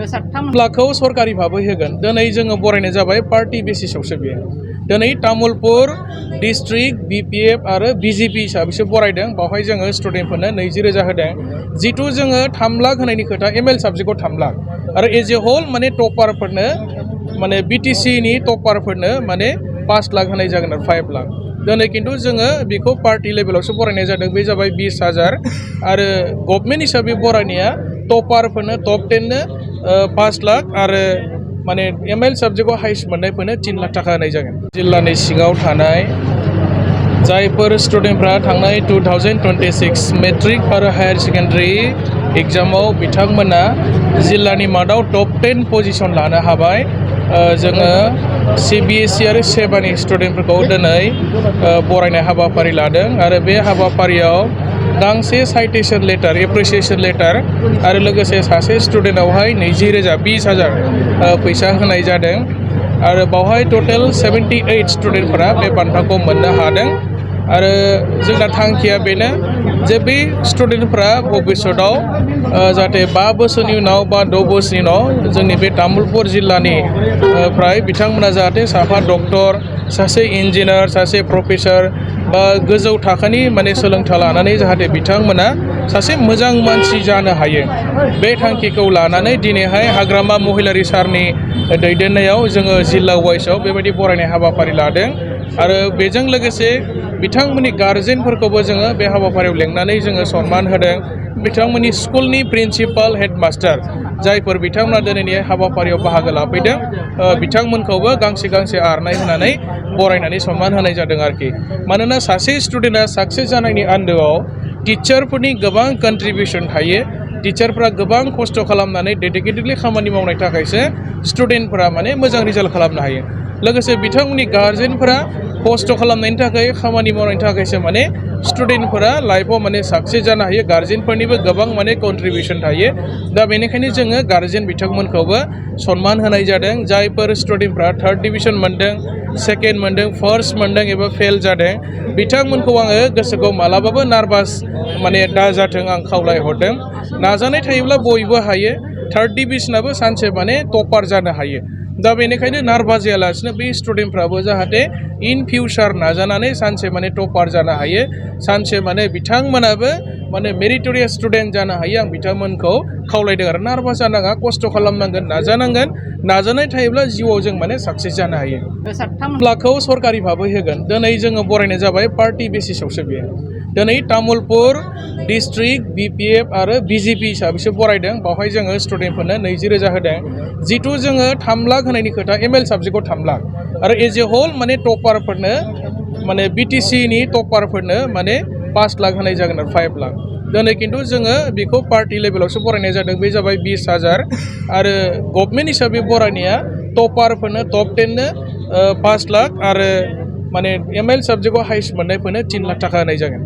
लाखौ सरकारि भाबै होगोन। दिनै जोङो बरायनाय जाबाय पार्टी बेसिसावसो बेयो। दिनै तामुलपुर डिस्ट्रिक्ट BPF आरो BJP हिसाबैसो बरायदों। बावहाय जोङो स्टुडेन्टफोरनो 20,000 होदों। जिथु जोङो 3 लाख होनायनि खोथा ML साबजेक्टआव 3 लाख आरो एज ए होल माने टपारफोरनो माने BTC नि टपारफोरनो माने 5 लाख होनाय जागोन आरो 5 लाख। दिनै खिन्थु जोङो बेखौ पार्टी लेभेलावसो बरायनाय जादों। बे जाबाय 20,000 आरो गभर्नमेन्ट हिसाबै बरायनाया टपारफोरनो टप 10 नो 5 लाख आरो माने ML साबजेक्टआव हाइस्ट मोननायफोरनो 3 लाख थाखा होनाय जागोन। जिल्लानि सिङाव थानाय जायफोर स्टुडेन्टफ्रा थांनाय 2026 मेट्रिक आरो हायार सेकेन्डारि एग्जामाव बिथांमोना जिल्लानि मादाव टप 10 पजिसन लानो हाबाय। जोङो CBSE आरो सेबानि स्टुडेन्टफोरखौ दिनै बरायनाय हाबाफारि लादों आरो बे हाबाफारियाव गांसे साइटेसन लेटार एप्रिसिएसन लेटार आरो लोगोसे सासे स्टुडेन्टआवहाय 20,000 20,000 फैसा होनाय जादों आरो बावहाय टटेल 78 स्टुडेन्टफोरा बे बान्थाखौ मोननो हादों आरो जोंना थांखिया बेनो जे बे स्टुडेन्टफ्रा भबिष्यतआव जाहाथे 5 बोसोरनि उनाव बा 6 बोसोरनि उनाव जोंनि बे तामुलपुर जिल्लानि फ्राय बिथांमोना जाहाथे साफा डक्टर सासे इन्जिनियार सासे प्रफेसर बा गोजौ थाखोनि माने सोलोंथाइ लानानै जाहाथे बिथांमोना सासे मोजां मानसि जानो हायो। बे थांखिखौ लानानै दिनैहाय हाग्रामा महिलारि सारनि दैदेननायाव जोङो जिल्ला वाइसआव बेबायदि बरायनाय हाबाफारि लादों आरो बेजों लोगोसे बिथांमोननि गार्जेनफोरखौबो जोङो बे हाबाफारियाव लेंनानै जोङो सनमान होदों। बिथांमोननि स्कुलनि प्रिन्सिपाल हेडमास्टार जायफोर बिथांमोना दिनैनि हाबाफारियाव बाहागो लाफैदों बिथांमोनखौबो गांसे गांसे आर'नाइ होनानै बरायनानै सनमान होनाय जादों आरोखि। मानोना सासे स्टुडेन्टआ साक्सेस जानायनि आन्दोआव टिचारफोरनि गोबां कन्ट्रिबिउसन थायो। टिचारफ्रा गोबां खस्थ' खालामनानै डेडिकेटेडलि खामानि मावनाय थाखायसो स्टुडेन्टफोरा माने मोजां रिजाल्ट खालामनो हायो। लोगोसे बिथांमोननि गार्जेनफोरा खस्थ' खालामनायनि थाखाय खामानि मावनायनि थाखायसो माने स्टुडेन्टफोरा लाइफआव माने साक्सेस जानो हायो। गार्जेनफोरनिबो गोबां माने कन्ट्रिबिउसन थायो। दा बेनिखायनो जोङो गार्जेन बिथांमोनखौबो सनमान होनाय जादों। जायफोर स्टुडेन्टफ्रा 3rd डिभिजन मोनदों 2nd मोनदों 1st मोनदों एबा फेल जादों बिथांमोनखौ आङो गोसोखौ मालाबाबो नार्भास माने दाजाथों आं खावलायहरदों। नाजानाय थायोब्ला बयबो हायो। 3rd डिभिजनाबो सानसे माने टपार जानो हायो। दा बेनिखायनो नार्भास जायालासिनो बे स्टुडेन्टफ्राबो जाहाथे इन फिउचार नाजानानै सानसे माने टपार जानो हायो। सानसे माने बिथांमोनाबो माने मेरिटरियास स्टुडेन्ट जानो हायो आं बिथांमोनखौ खावलायदों आरो नार्भास जानाङा खस्थ' खालामनांगोन नाजानांगोन। नाजानाय थायोब्ला जिउआव जों माने साक्सेस जानो हायो। 3 लाखौ सरकारि भाबै होगोन। दिनै जोङो बरायनाय जाबाय पार्टी बेसिसावसो बेयो। दिनै तामुलपुर डिस्ट्रिक्ट BPF आरो BJP हिसाबैसो बरायदों। बावहाय जोङो स्टुडेन्टफोरनो 20,000 होदों। जिथु जोङो 3 लाख होनायनि खोथा ML साबजेक्टआव 3 लाख आरो एज ए होल माने टपारफोरनो माने BTC नि टपारफोरनो माने 5 लाख होनाय जागोन आरो 5 लाख। दिनै खिन्थु जोङो बेखौ पार्टी लेभेलावसो बरायनाय जादों। बे जाबाय 20,000 आरो गभर्नमेन्ट हिसाबै बरायनाया टपारफोरनो टप 10 नो 5 लाख आरो माने ML साबजेक्टआव हाइस्ट मोननायफोरनो 3 लाख थाखा होनाय जागोन।